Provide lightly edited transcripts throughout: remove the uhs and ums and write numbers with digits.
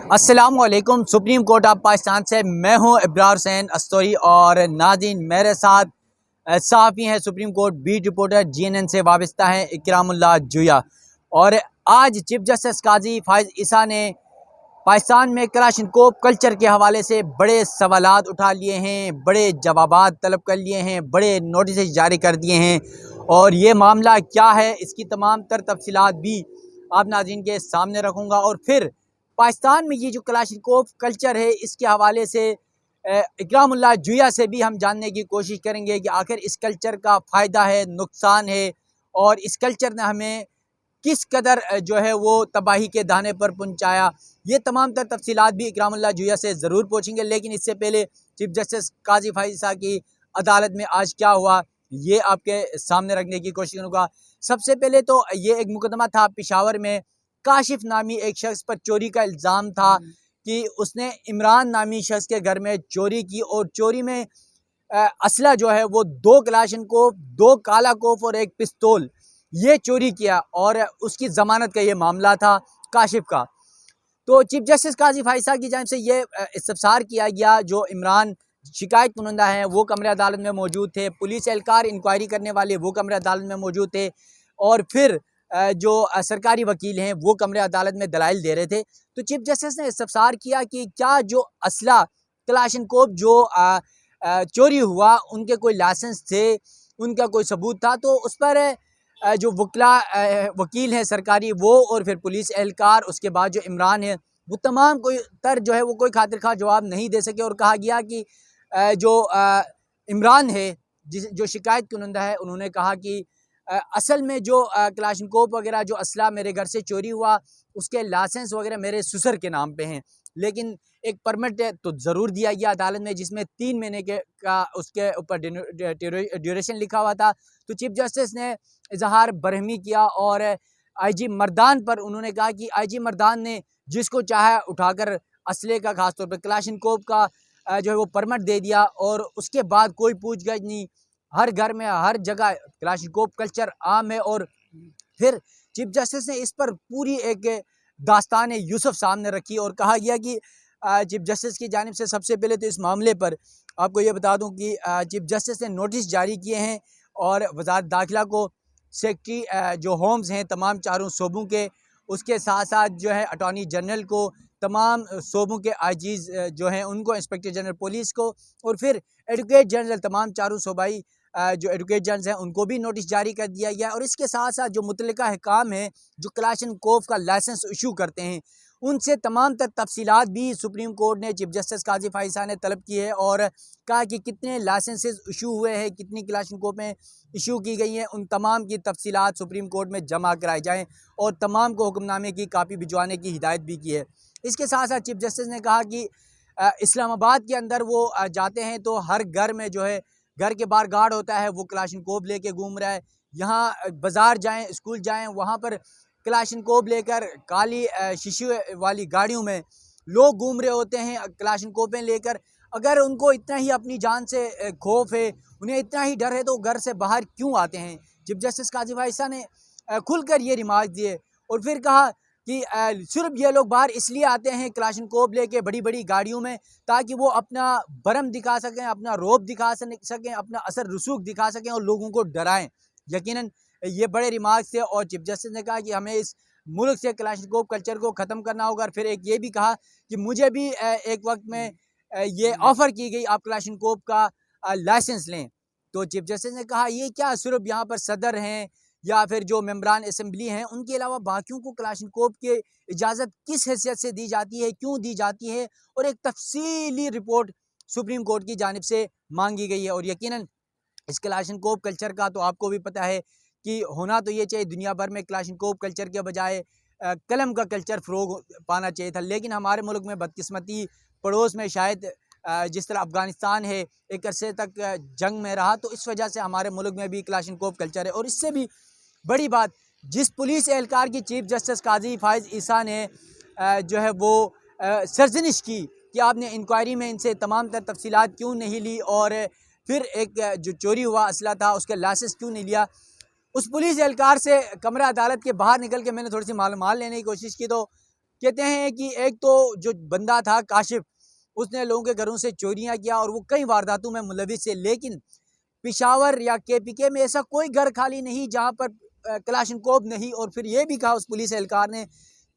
अस्सलामुअलैकुम। Supreme court of Pakistan से मैं हूं इब्रार हुसैन अस्तोरी और नाज़रीन मेरे साथ सहाफ़ी हैं supreme court beat reporter GNN से वाबस्ता हैं इकरामुल्लाह जुया। और आज चीफ जस्टिस काजी फाइज ईसा ने पाकिस्तान में कलाशिनकोव कल्चर के हवाले से बड़े सवालात उठा लिए हैं, बड़े जवाबात तलब कर लिए हैं, बड़े नोटिस जारी कर दिए हैं। और ये मामला क्या है इसकी तमाम तर तफसीलात भी आप नाज़रीन के सामने रखूँगा। और फिर पाकिस्तान में ये जो कलाशिनकोव कल्चर है इसके हवाले से इकरामुल्लाह जुया से भी हम जानने की कोशिश करेंगे कि आखिर इस कल्चर का फ़ायदा है, नुकसान है, और इस कल्चर ने हमें किस कदर जो है वो तबाही के दाने पर पहुंचाया। ये तमाम तर तफसीलात भी इकरामुल्लाह जुया से ज़रूर पूछेंगे। लेकिन इससे पहले चीफ जस्टिस काजी फाइज ईसा की अदालत में आज क्या हुआ ये आपके सामने रखने की कोशिश करूँगा। सबसे पहले तो ये एक मुकदमा था पेशावर में, काशिफ नामी एक शख्स पर चोरी का इल्ज़ाम था कि उसने इमरान नामी शख्स के घर में चोरी की और चोरी में असला जो है वो 2 कलाशिनकोव, 2 कालाकोफ और 1 पिस्तौल ये चोरी किया। और उसकी ज़मानत का ये मामला था काशिफ का। तो चीफ जस्टिस काजी फाइज ईसा की जानिब से ये इस्तफसार किया गया। जो इमरान शिकायत कुनंदा हैं वो कमरे अदालत में मौजूद थे, पुलिस एहलकार इंक्वायरी करने वाले वो कमरे अदालत में मौजूद थे, और फिर जो सरकारी वकील हैं वो कमरे अदालत में दलाइल दे रहे थे। तो चीफ जस्टिस ने इस्तफसार किया कि क्या जो असला कलाशिनकोव जो चोरी हुआ उनके कोई लाइसेंस थे, उनका कोई सबूत था। तो उस पर जो वकील हैं सरकारी वो और फिर पुलिस एहलकार, उसके बाद जो इमरान है वो तमाम कोई तर जो है वो कोई खातिर खा जवाब नहीं दे सके। और कहा गया कि जो इमरान है जो शिकायत कुनंदा है उन्होंने कहा कि असल में जो कलाशिनकोव वगैरह जो असला मेरे घर से चोरी हुआ उसके लाइसेंस वगैरह मेरे ससुर के नाम पे हैं, लेकिन एक परमिट तो ज़रूर दिया गया अदालत में जिसमें 3 महीने का उसके ऊपर ड्यूरेशन लिखा हुआ था। तो चीफ जस्टिस ने इजहार बरहमी किया और आईजी मर्दान पर उन्होंने कहा कि आईजी मर्दान ने जिसको चाहा उठाकर असले का, खासतौर पर कलाशिनकोव का जो है वो परमिट दे दिया और उसके बाद कोई पूछगछ नहीं। हर घर में हर जगह कलाशिनकोव कल्चर आम है। और फिर चीफ जस्टिस ने इस पर पूरी एक दास्तान यूसुफ सामने रखी और कहा गया कि चीफ जस्टिस की जानिब से सबसे पहले तो इस मामले पर आपको ये बता दूं कि चीफ जस्टिस ने नोटिस जारी किए हैं और वज़ारत दाखिला को, सेक्रेटरी जो होम्स हैं तमाम चारों सूबों के, उसके साथ साथ जो है अटॉर्नी जनरल को, तमाम सूबों के आईजीज़ जो हैं उनको, इंस्पेक्टर जनरल पुलिस को, और फिर एडवोकेट जनरल तमाम चारों सूबाई जो एडवोकेट जनरल हैं उनको भी नोटिस जारी कर दिया गया। और इसके साथ साथ जो मुतल्लिका हकाम हैं जो कलाशिनकोव का लाइसेंस इशू करते हैं उनसे तमाम तफसीलात भी सुप्रीम कोर्ट ने चीफ जस्टिस काजी फाइज ईसा ने तलब की है और कहा कि कितने लाइसेंसेस इशू हुए हैं, कितनी कलाशिनकोव में इशू की गई हैं, उन तमाम की तफसीलात सुप्रीम कोर्ट में जमा कराई जाएँ और तमाम को हुक्मनामे की कापी भिजवाने की हिदायत भी की है। इसके साथ साथ चीफ जस्टिस ने कहा कि इस्लामाबाद के अंदर वो जाते हैं तो हर घर में जो है घर के बाहर गार्ड होता है, वो कलाशिनकोव लेके घूम रहा है। यहाँ बाज़ार जाएँ, स्कूल जाएँ, वहाँ पर कलाशिनकोव लेकर काली शीशे वाली गाड़ियों में लोग घूम रहे होते हैं कलाशिनकोवें लेकर। अगर उनको इतना ही अपनी जान से खौफ है, उन्हें इतना ही डर है तो घर से बाहर क्यों आते हैं। चीफ जस्टिस काजी फाइज ईसा ने खुलकर ये रिमार्क दिए और फिर कहा कि सिर्फ ये लोग बाहर इसलिए आते हैं कलाशिनकोव लेके बड़ी बड़ी गाड़ियों में ताकि वो अपना बरम दिखा सकें, अपना रौब दिखा सकें, अपना असर रसूख दिखा सकें और लोगों को डराएं। यकीनन ये बड़े रिमार्क्स थे। और चीफ जस्टिस ने कहा कि हमें इस मुल्क से कलाशिनकोव कल्चर को ख़त्म करना होगा। और फिर एक ये भी कहा कि मुझे भी एक वक्त में ये ऑफ़र की गई आप कलाशिनकोव का लाइसेंस लें। तो चीफ जस्टिस ने कहा ये क्या सिर्फ यहाँ पर सदर हैं या फिर जो मेंबरान असम्बली हैं उनके अलावा बाकियों को कलाशिनकोव की इजाज़त किस हैसियत से दी जाती है, क्यों दी जाती है, और एक तफसीली रिपोर्ट सुप्रीम कोर्ट की जानिब से मांगी गई है। और यकीनन इस कलाशिनकोव कल्चर का तो आपको भी पता है कि होना तो ये चाहिए, दुनिया भर में कलाशिनकोव कल्चर के बजाय कलम का कल्चर फ़रोग पाना चाहिए था। लेकिन हमारे मुल्क में बदकिस्मती पड़ोस में शायद जिस तरह अफ़गानिस्तान है एक अरसे तक जंग में रहा, तो इस वजह से हमारे मुल्क में भी कलाशिनकोव कल्चर है। और इससे भी बड़ी बात, जिस पुलिस एहलकार की चीफ जस्टिस काजी फाइज ईसा ने जो है वो सरजनिश की कि आपने इंक्वायरी में इनसे तमाम तर तफसीलात क्यों नहीं ली और फिर एक जो चोरी हुआ असला था उसके लाइसेंस क्यों नहीं लिया। उस पुलिस एहलकार से कमरा अदालत के बाहर निकल के मैंने थोड़ी सी मालूमात लेने की कोशिश की तो कहते हैं कि एक तो जो बंदा था काशिफ, उसने लोगों के घरों से चोरियां किया और वो कई वारदातों में मुलविस है, लेकिन पिशावर या केपीके में ऐसा कोई घर खाली नहीं जहां पर कलाशनकोव नहीं। और फिर ये भी कहा उस पुलिस एहलकार ने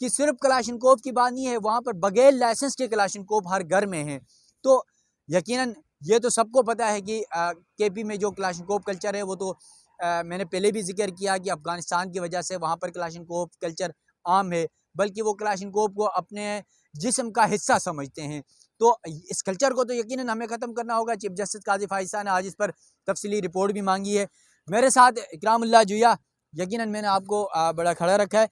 कि सिर्फ कलाशनकोव की बात नहीं है, वहां पर बगैर लाइसेंस के कलाशनकोव हर घर में है। तो यकीनन ये तो सबको पता है कि केपी में जो कलाशनकोव कल्चर है वो तो मैंने पहले भी जिक्र किया कि अफगानिस्तान की वजह से वहाँ पर कलाशनकोव कल्चर आम है, बल्कि वो कलाशनकोव को अपने जिस्म का हिस्सा समझते हैं। तो इस कल्चर को तो यकीनन हमें ख़त्म करना होगा। चीफ जस्टिस काजी फाइज साहब ने आज इस पर तफसीली रिपोर्ट भी मांगी है। मेरे साथ इकरामुल्लाह जुया, यकीनन मैंने आपको बड़ा खड़ा रखा है।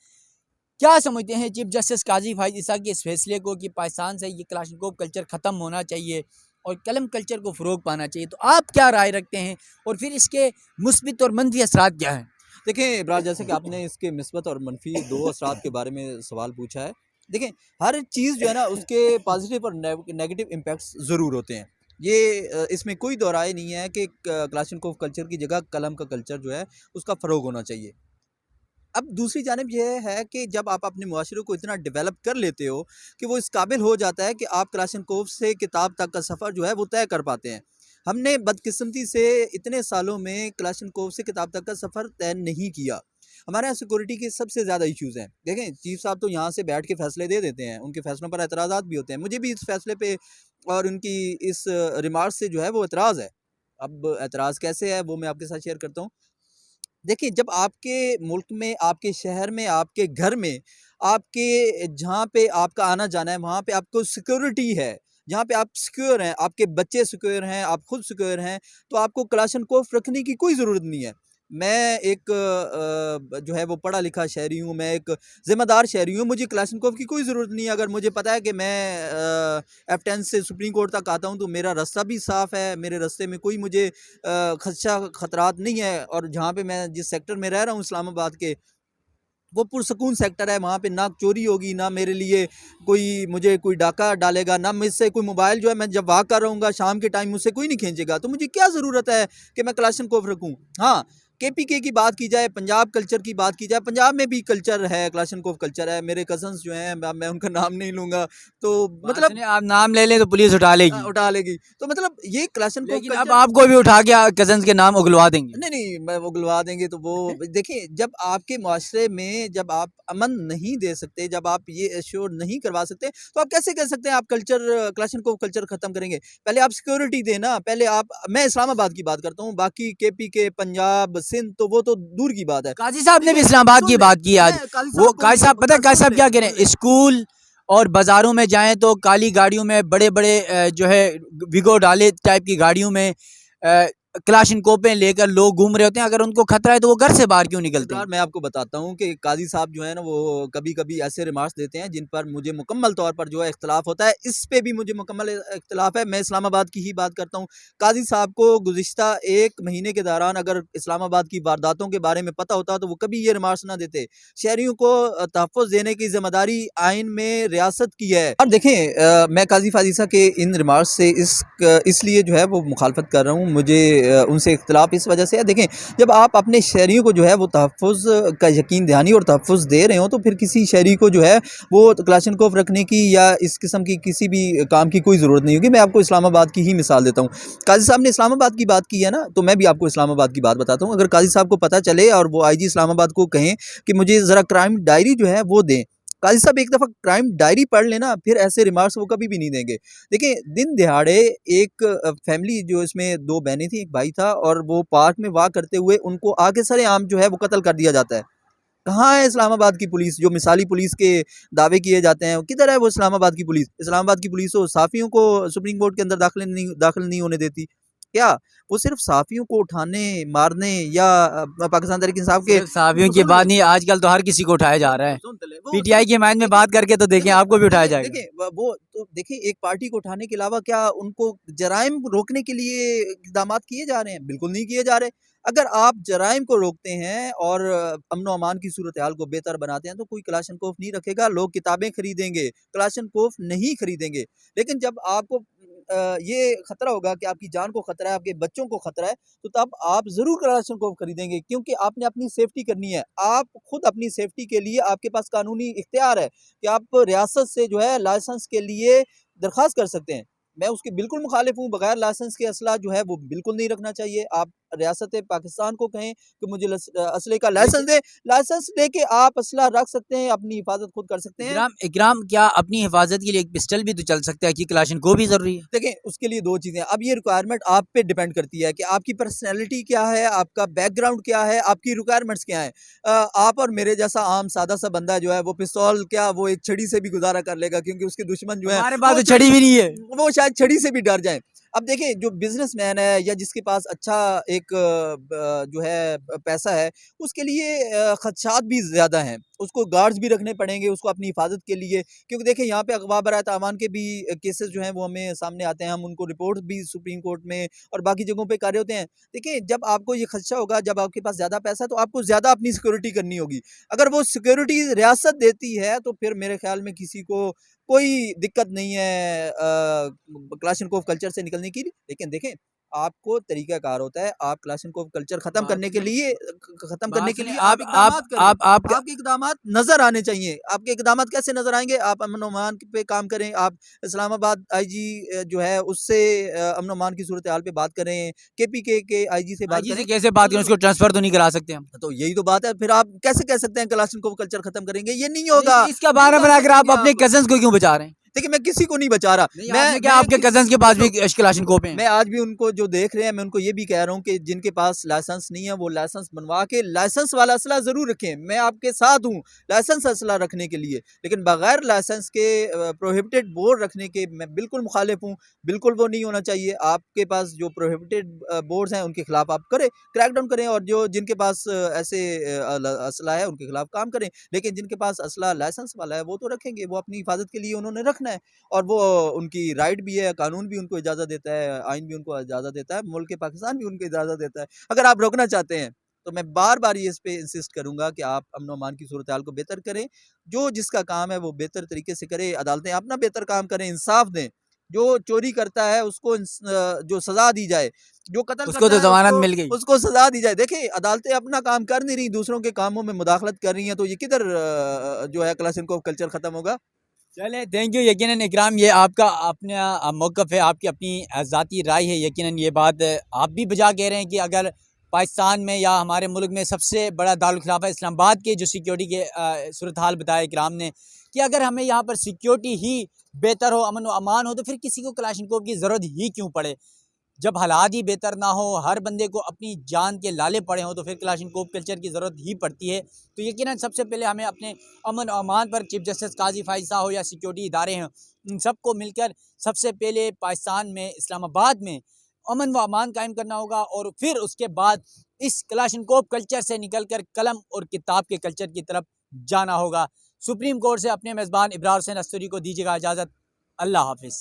क्या समझते हैं चीफ जस्टिस काजी फाइज ईसा के इस फैसले को कि पाकिस्तान से ये कलाशनकोव कल्चर ख़त्म होना चाहिए और कलम कल्चर को फ़रोग पाना चाहिए? तो आप क्या राय रखते हैं और फिर इसके मुस्बित और मनफी असरात क्या हैं? देखिए इब्रार, जैसे कि आपने इसके मिस्बत और मनफी दो असरात के बारे में सवाल पूछा है। देखिए हर चीज़ जो है ना उसके पॉजिटिव और नेगेटिव इम्पैक्ट्स ज़रूर होते हैं। ये इसमें कोई दो राय नहीं है कि क्लाशनकोव कल्चर की जगह कलम का कल्चर जो है उसका फ़रोग होना चाहिए। अब दूसरी जानिब यह है कि जब आप अपने मुआशरे को इतना डेवलप कर लेते हो कि वो इस काबिल हो जाता है कि आप क्लाशनकोव से किताब तक का सफ़र जो है वो तय कर पाते हैं। हमने बदकिस्मती से इतने सालों में क्लाशनकोव से किताब तक का सफ़र तय नहीं किया। हमारे यहाँ सिक्योरिटी के सबसे ज़्यादा इश्यूज़ हैं। देखें चीफ साहब तो यहाँ से बैठ के फ़ैसले दे देते हैं, उनके फ़ैसलों पर एतराज़ात भी होते हैं। मुझे भी इस फ़ैसले पे और उनकी इस रिमार्क से जो है वो एतराज़ है। अब एतराज़ कैसे है वो मैं आपके साथ शेयर करता हूँ। देखिए जब आपके मुल्क में, आपके शहर में, आपके घर में, आपके जहाँ पे आपका आना-जाना है वहाँ पे आपको सिक्योरिटी है, जहाँ पे आप सिक्योर हैं, आपके बच्चे सिक्योर हैं, आप खुद सिक्योर हैं, तो आपको क्लाशनकोफ रखने की कोई ज़रूरत नहीं है। मैं एक जो है वो पढ़ा-लिखा शहरी हूँ, मैं एक ज़िम्मेदार शहरी हूँ, मुझे क्लाशनकोफ की कोई ज़रूरत नहीं है। अगर मुझे पता है कि मैं F10 से सुप्रीम कोर्ट तक आता हूँ तो मेरा रास्ता भी साफ़ है, मेरे रास्ते में कोई मुझे खदशा खतरात नहीं है। और जहाँ पे मैं जिस सेक्टर में रह रहा हूँ इस्लामाबाद के, वो पुरसकून सेक्टर है, वहाँ पे ना चोरी होगी, ना मेरे लिए मुझे कोई डाका डालेगा, ना मुझसे कोई मोबाइल जो है मैं जब वॉक कर रहूँगा शाम के टाइम मुझसे कोई नहीं खींचेगा। तो मुझे क्या ज़रूरत है कि मैं क्लाशनकोफ रखूँ? हाँ, केपीके की बात की जाए, पंजाब कल्चर की बात की जाए, पंजाब में भी कल्चर है, क्लाशनकोफ कल्चर है। मेरे कज़न्स जो हैं, मैं उनका नाम नहीं लूँगा, तो बात मतलब सुनिए, आप नाम ले लें तो पुलिस उठा लेगी, उठा लेगी। तो मतलब ये क्लाशनकोफ लेकिन अब कल्चर आपको भी उठा के कजन्स के नाम उगलवा देंगे। नहीं, नहीं, मैं वो गुलवा देंगे तो वो देखिए जब आपके मुआशरे में जब आप अमन नहीं दे सकते, जब आप ये एश्योर नहीं करवा सकते, तो आप कैसे कह सकते हैं आप क्लाशनकोव कल्चर ख़त्म करेंगे? पहले आप सिक्योरिटी दें ना, पहले आप मैं इस्लामाबाद की बात करता हूँ, बाकी केपीके, पंजाब, सिंध तो वो तो दूर की बात है। काजी साहब ने भी देखिए, इस्लामाबाद की सुन लें, बात की आज। मैं काज़ी वो साहब को काजी मुझे साहब पता है काजी सुन साहब लें, क्या कह रहे सुन हैं, लें। स्कूल और बाजारों में जाएं तो काली गाड़ियों में बड़े बड़े जो है विगो डाले टाइप की गाड़ियों में क्लाशनकोपें लेकर लोग घूम रहे होते हैं। अगर उनको खतरा है तो वो घर से बाहर क्यों निकलते इब्रार, हैं? मैं आपको बताता हूँ कि काज़ी साहब जो है ना वो कभी-कभी ऐसे रिमार्क्स देते हैं जिन पर मुझे मुकम्मल तौर पर जो है इख्तिलाफ़ होता है। इस पे भी मुझे मुकम्मल इख्तिलाफ़ है। मैं इस्लामाबाद की ही बात करता हूँ। काज़ी साहब को गुज़िश्ता 1 महीने के दौरान अगर इस्लामाबाद की वारदातों के बारे में पता होता तो वो कभी ये रिमार्क्स ना देते। शहरियों को तहफ़्फ़ुज़ देने की ज़िम्मेदारी आइन में रियासत की है। और देखें मैं काज़ी फ़ाज़ीसा के इन रिमार्क्स से इसलिए जो है वो मुखालफ़त कर रहा हूँ। मुझे उनसे इख्तिलाफ़ इस वजह से है। देखें जब आप अपने शहरियों को जो है वो तहफ़्फ़ुज़ का यकीन दहानी और तहफ़्फ़ुज़ दे रहे हो तो फिर किसी शहरी को जो है वो क्लाशनकोफ रखने की या इस किस्म की किसी भी काम की कोई ज़रूरत नहीं होगी। मैं आपको इस्लामाबाद की ही मिसाल देता हूँ। काज़ी साहब ने इस्लामाबाद की बात की है ना, तो मैं भी आपको इस्लामाबाद की बात बताता हूँ। अगर काज़ी साहब को पता चले और वो आईजी इस्लामाबाद को कहें कि मुझे ज़रा क्राइम डायरी जो है वो दें। काज़ी साहब एक दफ़ा क्राइम डायरी पढ़ लेना फिर ऐसे रिमार्क्स वो कभी भी नहीं देंगे। देखिए दिन दिहाड़े एक फैमिली जो इसमें 2 बहनें थी, 1 भाई था और वो पार्क में वॉक करते हुए उनको आगे सरेआम जो है वो कत्ल कर दिया जाता है। कहाँ है इस्लामाबाद की पुलिस जो मिसाली पुलिस के दावे किए जाते हैं? किधर है वो इस्लामाबाद की पुलिस? इस्लामाबाद की पुलिस तो साफ़ियों को सुप्रीम कोर्ट के अंदर दाखिल नहीं होने देती। क्या? वो सिर्फ़ साफ़ियों को उठाने, मारने या पाकिस्तान तहरीक इंसाफ के सिर्फ साहबियों की सुन ले बात नहीं, आजकल तो हर किसी को उठाया जा रहा है। सुन ले वो पीटीआई सिर्फ की हिमायत में देखिए बात करके तो देखें, देखिए आपको भी उठाया देखिए जाएगा। देखिए वो तो देखिए एक पार्टी को उठाने के अलावा क्या उनको जराइम रोकने के लिए इक़दामात किए जा रहे हैं? बिल्कुल नहीं किए जा रहे। अगर आप जराइम को रोकते हैं और अमन-ओ-अमान की सूरत-ए-हाल को बेहतर बनाते हैं तो कोई क्लाशनकोफ नहीं रखेगा, लोग किताबें खरीदेंगे, क्लाशनकोफ नहीं खरीदेंगे। लेकिन जब आपको ये खतरा होगा कि आपकी जान को खतरा है, आपके बच्चों को खतरा है, तो तब आप ज़रूर कलाशनकोव खरीदेंगे, क्योंकि आपने अपनी सेफ्टी करनी है। आप खुद अपनी सेफ्टी के लिए आपके पास कानूनी इख्तियार है कि आप रियासत से जो है लाइसेंस के लिए दरख्वास्त कर सकते हैं। मैं उसके बिल्कुल मुखालिफ हूँ, बगैर लाइसेंस के असला जो है वो बिल्कुल नहीं रखना चाहिए। आप रियासत पाकिस्तान को कहें कि मुझे असले का लाइसेंस दें, लाइसेंस लेके आप असला रख सकते हैं, अपनी हिफाजत खुद कर सकते हैं। इकराम इकराम क्या अपनी हिफाजत के लिए एक पिस्टल भी तो चल सकता है कि क्लाशनकोव भी जरूरी है? देखें, उसके लिए 2 चीज़ें हैं। अब ये रिक्वायरमेंट आप पे डिपेंड करती है कि आपकी पर्सनैलिटी क्या है, आपका बैकग्राउंड क्या है, आपकी रिक्वायरमेंट्स क्या हैं। आप और मेरे जैसा आम सादा-सा बंदा जो है वो पिस्तौल क्या वो एक छड़ी से भी गुज़ारा कर लेगा, क्योंकि उसके दुश्मन जो है हमारे पास वो तो छड़ी भी नहीं है। वो शायद छड़ी से भी डर जाएँ। अब देखिए, जो बिज़नेसमैन है या जिसके पास अच्छा एक जो है पैसा है, उसके लिए खदशात भी ज़्यादा हैं। उसको गार्ड्स भी रखने पड़ेंगे उसको अपनी हिफाजत के लिए, क्योंकि देखिए यहाँ पे अगवा बरात अमान के भी केसेस जो हैं वो हमें सामने आते हैं। हम उनको रिपोर्ट भी सुप्रीम कोर्ट में और बाकी जगहों पे कर रहे होते हैं। देखिए, जब आपको ये खदशा होगा, जब आपके पास ज़्यादा पैसा है, तो आपको ज़्यादा अपनी सिक्योरिटी करनी होगी। अगर वो सिक्योरिटी रियासत देती है तो फिर मेरे ख्याल में किसी को कोई दिक्कत नहीं है क्लाशनकोव कल्चर से निकलने की। लेकिन देखें, आपको तरीक़ाकार होता है, आप क्लाशनकोव कल्चर ख़त्म बात करने के सुने लिए ख़त्म करने बात के सुने लिए आप इक़दामात करें। आप आपके इक़दामात नज़र आने चाहिए। आपके इक़दामात कैसे नज़र आएँगे? आप अमन-ओ-अमान पे काम करें, आप इस्लामाबाद आईजी जो है उससे अमन-ओ-अमान की सूरत-ए-हाल पे बात करें, केपीके के आईजी से बात आईजी करें। से कैसे बात करें? उसको ट्रांसफर तो नहीं करा सकते हम। तो यही तो बात है, फिर आप कैसे कह सकते हैं क्लाशनकोव कल्चर ख़त्म करेंगे? ये नहीं नहीं, होगा, इसका नहीं बहाना कर बनाकर आप सकेंगे अपने आप। कजन्स को क्यों बचा रहे हैं? देखिए, मैं किसी को नहीं बचा रहा। नहीं, आपने क्या आपके किस कजन्स के पास भी देखो, क्लाशनकोव हैं? मैं आज भी उनको जो देख रहे हैं, मैं उनको ये भी कह रहा हूँ कि जिनके पास लाइसेंस नहीं है, वो लाइसेंस बनवा के लाइसेंस वाला असला ज़रूर रखें। मैं आपके साथ हूँ, लाइसेंस असला रखने के लिए। लेकिन बगैर लाइसेंस के प्रोहिबिटेड बोर्ड रखने के मैं बिल्कुल मुखालिफ हूँ। बिल्कुल वो नहीं होना चाहिए। आपके पास जो प्रोहिबिटेड बोर्ड्स हैं, उनके खिलाफ आप करें, क्रैकडाउन करें, और जो जिनके पास ऐसे असला है, उनके खिलाफ काम करें। लेकिन जिनके पास असला लाइसेंस वाला है, वो तो रखेंगे, वो अपनी हिफाजत के लिए उन्होंने रखना है। और वो उनकी राइट भी है, कानून भी उनको इजाज़त देता है, आइन भी उनको इजाज़त देता है, मुल्क पाकिस्तान भी उनको इजाज़त देता है। अगर आप रोकना चाहते हैं, तो मैं बार-बार ये इस पे इंसिस्ट करूँगा कि आप अमन-ओ-अमान की सूरत-ए-हाल को बेहतर करें। जो जिसका काम है, वो बेहतर तरीके से करे, अदालतें अपना बेहतर काम करें, इंसाफ दें। जो चोरी करता है, उसको जो सज़ा दी जाए, जो कत्ल उसको करता तो है, ज़मानत उसको मिल गई। उसको सज़ा दी जाए। देखिए, अदालतें अपना काम कर नहीं रही, दूसरों के कामों में मुदाखलत कर रही हैं, तो ये किधर जो है क्लाशनकोव कल्चर ख़त्म होगा? चले थैंक यू। यकीनन इकराम ये आपका अपना मौक़िफ़ है, आपकी अपनी ज़ाती राय है। यकीनन ये बात आप भी बजा कह रहे हैं कि अगर पाकिस्तान में या हमारे मुल्क में सबसे बड़ा दारुल खिलाफ़ा इस्लामाबाद के जो सिक्योरिटी के सूरत हाल बताया इकराम ने कि अगर हमें यहाँ पर सिक्योरिटी ही बेहतर हो, अमन व अमान हो, तो फिर किसी को क्लाशनकोव की ज़रूरत ही क्यों पड़े? जब हालात ही बेहतर ना हो, हर बंदे को अपनी जान के लाले पड़े हों, तो फिर क्लाशनकोव कल्चर की ज़रूरत ही पड़ती है। तो यकीनन सबसे पहले हमें अपने अमन और अमान पर चीफ जस्टिस काजी फ़ाइज़ साहब हो या सिक्योरिटी इदारे हैं, इन सबको मिलकर सबसे पहले पाकिस्तान में, इस्लामाबाद में अमन व अमान कायम करना होगा और फिर उसके बाद इस क्लाशनकोव कल्चर से निकल कर कलम और किताब के कल्चर की तरफ जाना होगा। सुप्रीम कोर्ट से अपने मेज़बान इब्रार हुसैन अस्तरी को दीजिएगा इजाज़त। अल्लाह हाफ़िज़।